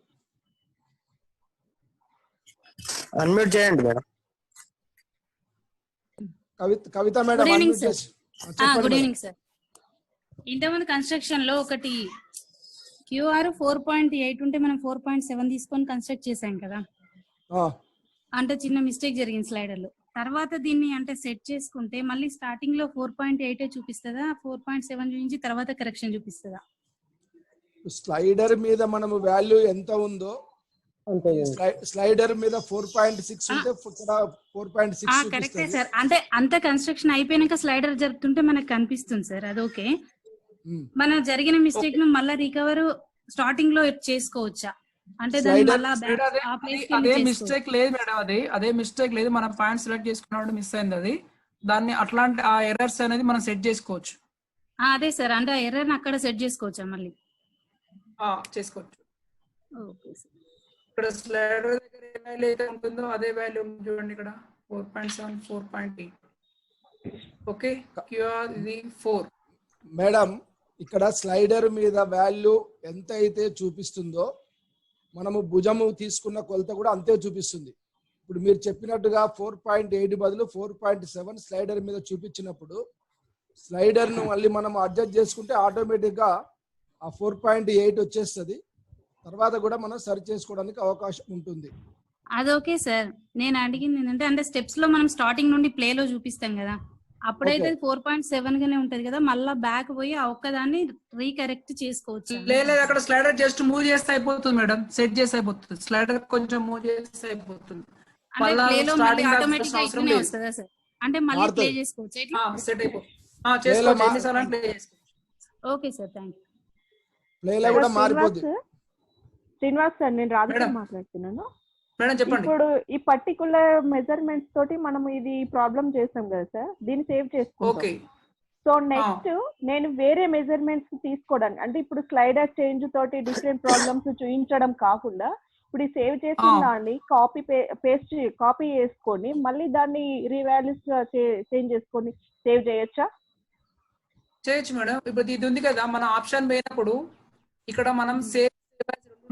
అన్మ్యూట్ చేయండి మేడం. కవిత మేడం అన్మ్యూట్ చేసి. Good evening sir. ఇంతకుముందు కన్స్ట్రక్షన్ లో ఒకటి క్యూఆర్ 4.8 ఉంటే మనం 4.7 తీసుకొని కన్స్ట్రక్ట్ చేసాం కదా, అంటే చిన్న మిస్టేక్ జరిగింది స్లైడర్ లో. తర్వాత దీన్ని అంటే సెట్ చేసుకుంటే మళ్ళీ స్టార్టింగ్ లో 4.8 చూపిస్తుందా, 4.7 చూపించి తర్వాత కరెక్షన్ చూపిస్తుందా? స్లైడర్ మీద మనము వాల్యూ ఎంత ఉందో స్లైడర్ మీద 4.6 ఉంటే 4.6 కరెక్టే సార్. అంటే అంత కన్స్ట్రక్షన్ అయిపోయినాక స్లైడర్ జరుపుతుంటే మనకు కనిపిస్తుంది సార్, అది ఓకే. మన జరిగిన మిస్టేక్ ను మళ్ళీ రికవర్ స్టార్టింగ్ లో చేసుకోవచ్చా? అంటే అదే మిస్టేక్ లేదు మేడం, అదే మిస్టేక్ లేదు. మనం పాయింట్ సెలెక్ట్ చేసుకున్నప్పుడు మిస్ అయింది అది, దాన్ని అట్లాంటి ఆ ఎర్రర్స్ అనేది మనం సెట్ చేసుకోవచ్చు. అదే సార్, అంటే ఆ ఎర్రర్ అక్కడ సెట్ చేసుకోవచ్చా మళ్ళీ? చేసుకోవచ్చు. ఇక్కడ స్లైడర్ దగ్గర ఏ వాల్యూ అయితే ఉంటుందో అదే వాల్యూ చూడండి, ఇక్కడ 4.7 4.8. ఓకే, క్యూఆర్ ఇది 4. మేడం ఇక్కడ స్లైడర్ మీద వాల్యూ ఎంత అయితే చూపిస్తుందో మనము భుజము తీసుకున్న కొలత కూడా అంతే చూపిస్తుంది. ఇప్పుడు మీరు చెప్పినట్టుగా 4.8 బదులు 4.7 స్లైడర్ మీద చూపించినప్పుడు స్లైడర్ ను మళ్ళీ మనం అడ్జస్ట్ చేసుకుంటే ఆటోమేటిక్ గా ఆ 4.8 వచ్చేస్తుంది. తర్వాత కూడా మనం సరి చేసుకోవడానికి అవకాశం ఉంటుంది. అదొకే సార్, నేను అడిగింది ఏంటంటే అంటే స్టెప్స్ లో మనం స్టార్టింగ్ నుండి ప్లే లో చూపిస్తాం కదా, అప్పుడైతే 4.7 గానే ఉంటది కదా, మళ్ళా బ్యాక్ పోయి ఆ ఒక్కదాన్ని రీకరెక్ట్ చేసుకోవచ్చు. లేదు, అక్కడ స్లైడర్ జస్ట్ మూవ్ చేస్తే అయిపోతుంది మేడం, సెట్ చేస్తే అయిపోతుంది. స్లైడర్ కొంచెం మూవ్ చేస్తే అయిపోతుంది, ఆటోమేటిక్ గా ఇట్లనే వస్తుందా సార్? అంటే మళ్ళీ ప్లే చేసుకోవచ్చు, సెట్ అయిపోతుంది, చేసుకోవచ్చు. Okay sir, thank you. Play లో కూడా మారిపోతుంది. శ్రీనివాస్ సార్, నేను రాధిక మాట్లాడుతున్నాను. మేడం చెప్పండి. ఇప్పుడు ఈ పర్టికులర్ మెజర్మెంట్స్ తోటి మనం ఇది ప్రాబ్లం చేసాం కదా సార్, దీన్ని సేవ్ చేసుకుంటాం. సో నెక్స్ట్ నేను వేరే మెజర్మెంట్స్ తీసుకోవడానికి, అంటే ఇప్పుడు స్లైడర్ చేంజ్ తోటి డిఫరెంట్ ప్రాబ్లమ్స్ చూపించడం కాకుండా ఇప్పుడు ఈ సేవ్ చేసిన దాన్ని కాపీ చేసుకొని మళ్ళీ దాన్ని రీవాల్యూస్ చేంజ్ చేసుకొని సేవ్ చేయొచ్చా? చేయొచ్చు మేడం. ఇప్పుడు ఇది ఉంది కదా, మన ఆప్షన్ పోయినప్పుడు ఇక్కడ మనం సేవ్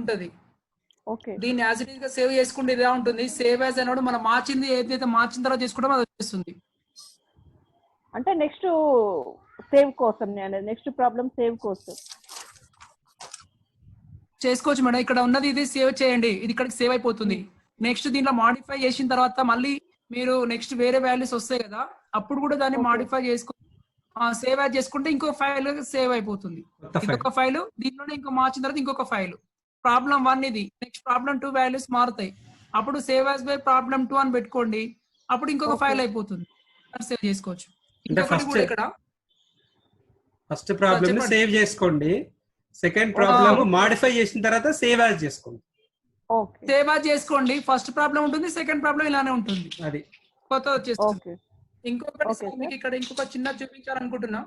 ఉంటది, దీన్ని యాజ్ ఇట్ ఈస్ గా సేవ్ చేసుకుంటే ఇలా ఉంటుంది. సేవ్ యాజ్ అన్నప్పుడు మనం మార్చింది ఏదైతే మార్చిన తర్వాత చేసుకుంటామో అది వచ్చేస్తుంది. అంటే నెక్స్ట్ సేవ్ కోసం, నెక్స్ట్ ప్రాబ్లం సేవ్ కోసం చేసుకోవచ్చు మేడం. ఇక్కడ ఉన్నది ఇది సేవ్ చేయండి, ఇది ఇక్కడికి సేవ్ అయిపోతుంది. నెక్స్ట్ దీంట్లో మాడిఫై చేసిన తర్వాత మళ్ళీ మీరు నెక్స్ట్ వేరే వాల్యూస్ వస్తాయి కదా, అప్పుడు కూడా దాన్ని మాడిఫై చేసుకుని సేవ్ యాజ్ చేసుకుంటే ఇంకో ఫైల్ సేవ్ అయిపోతుంది. ఇంకొక ఫైల్ దీంట్లోనే ఇంకో మార్చిన తర్వాత ఇంకొక ఫైల్. ప్రాబ్లం 1 ఇది, నెక్స్ట్ ప్రాబ్లం 2 వాల్యూస్ మారుతాయి, అప్పుడు సేవ్ యాజ్ బై ప్రాబ్లం 2 అని పెట్టుకోండి, అప్పుడు ఇంకొక ఫైల్ అయిపోతుంది, సేవ్ చేసుకోవచ్చు. ఇక్కడ ఫస్ట్ ప్రాబ్లమ్ సేవ్ చేసుకోండి, సెకండ్ ప్రాబ్లమ్ మాడిఫై చేసిన తర్వాత సేవ్ యాజ్ చేసుకోండి. సేవ్ యాజ్ చేసుకోండి, ఫస్ట్ ప్రాబ్లం ఉంటుంది, సెకండ్ ప్రాబ్లం ఇలానే ఉంటుంది, అది కొత్త వచ్చేస్తుంది. ఇంకొకటి మీకు ఇక్కడ ఇంకొక చిన్న చూపించాలనుకుంటున్నా.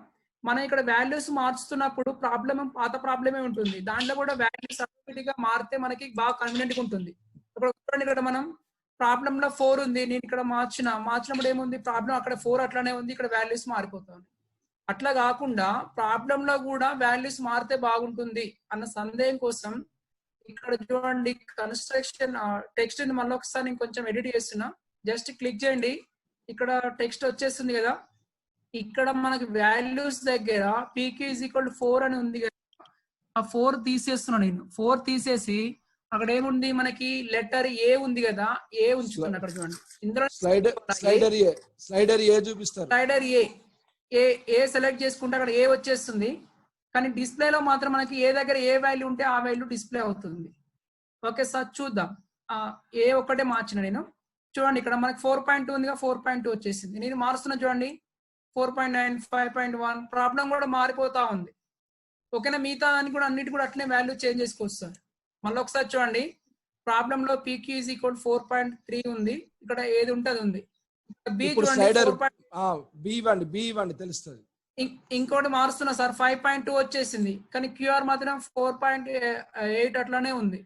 మనం ఇక్కడ వాల్యూస్ మార్చుతున్నప్పుడు ప్రాబ్లమ్ పాత ప్రాబ్లమే ఉంటుంది, దాంట్లో కూడా వాల్యూస్ ఆటోమేటిక్ గా మారితే మనకి బాగా కన్వీనియంట్ గా ఉంటుంది. ఇక్కడ మనం ప్రాబ్లమ్ లో 4 ఉంది, నేను ఇక్కడ మార్చినప్పుడు ఏముంది, ప్రాబ్లం అక్కడ 4 అట్లానే ఉంది, ఇక్కడ వాల్యూస్ మారిపోతుంది. అట్లా కాకుండా ప్రాబ్లమ్ లో కూడా వాల్యూస్ మారితే బాగుంటుంది అన్న సందేహం కోసం ఇక్కడ చూడండి కన్స్ట్రక్షన్ టెక్స్ట్ ని మళ్ళీ ఒకసారి నేను కొంచెం ఎడిట్ చేస్తున్నా. జస్ట్ క్లిక్ చేయండి, ఇక్కడ టెక్స్ట్ వచ్చేస్తుంది కదా. ఇక్కడ మనకి వాల్యూస్ దగ్గర pq = 4 అని ఉంది కదా, ఆ 4 తీసేస్తున్నా నేను. 4 తీసేసి అక్కడ ఏముంది మనకి లెటర్ ఏ ఉంది కదా, ఏ ఉంచుకున్నా అక్కడ చూడండి. ఇందులో స్లైడర్ ఏ చూపిస్తారు. స్లైడర్ ఏ సెలెక్ట్ చేసుకుంటే అక్కడ ఏ వచ్చేస్తుంది. కానీ డిస్ప్లేలో మాత్రం మనకి ఏ దగ్గర ఏ వాల్యూ ఉంటే ఆ వాల్యూ డిస్ప్లే అవుతుంది. ఓకే సార్, చూద్దాం. ఏ ఒక్కటే మార్చిన నేను. చూడండి ఇక్కడ మనకి 4.2 ఉందిగా, 4.2 వచ్చేసింది. నేను మారుస్తున్నా చూడండి, 4.9, 5.1. ప్రాబ్లం కూడా మారిపోతా ఉంది. ఓకేనా, మిగతా దాన్ని కూడా అన్నిటి కూడా అట్లనే వాల్యూ చేంజ్ చేసుకోవచ్చు సార్. మళ్ళీ ఒకసారి చూడండి, ప్రాబ్లం లో pq = 4.3 ఉంది. ఇక్కడ ఏది ఉంటే అది ఉంది. బి ఇవ్వండి తెలుస్తుంది. ఇంకోటి మారుస్తున్నా సార్, 5.2 వచ్చేసింది. కానీ క్యూఆర్ మాత్రం 4.8 అట్లానే ఉంది.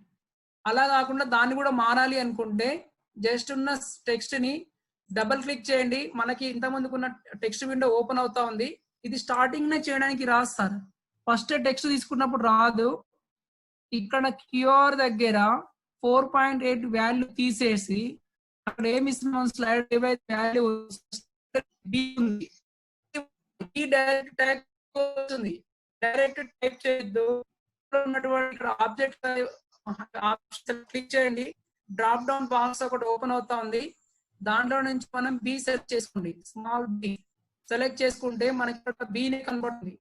అలా కాకుండా దాన్ని కూడా మారాలి అనుకుంటే జస్ట్ ఉన్న టెక్స్ట్ ని డబుల్ క్లిక్ చేయండి. మనకి ఇంత ముందుకున్న టెక్స్ట్ విండో ఓపెన్ అవుతా ఉంది. ఇది స్టార్టింగ్ నే చేయడానికి రాదు సార్, ఫస్ట్ టెక్స్ట్ తీసుకున్నప్పుడు రాదు. ఇక్కడ క్యూఆర్ దగ్గర 4.8 వాల్యూ తీసేసి అక్కడ ఏమి ఇస్తున్నాం, స్లైడ్ ఏవైతే వాల్యూ ఉంది డైరెక్ట్ టైప్ వస్తుంది. డైరెక్ట్ టైప్ చేయొద్దు. ఉన్నటువంటి ఇక్కడ ఆబ్జెక్ట్ క్లిక్ చేయండి, డ్రాప్ డౌన్ బాక్స్ ఒకటి ఓపెన్ అవుతా ఉంది. దాంట్లో నుంచి మనం బి సెలెక్ట్ చేసుకోండి, స్మాల్ బి సెలెక్ట్ చేసుకుంటే మనకి ఇక్కడ బి నే కనబడుతుంది.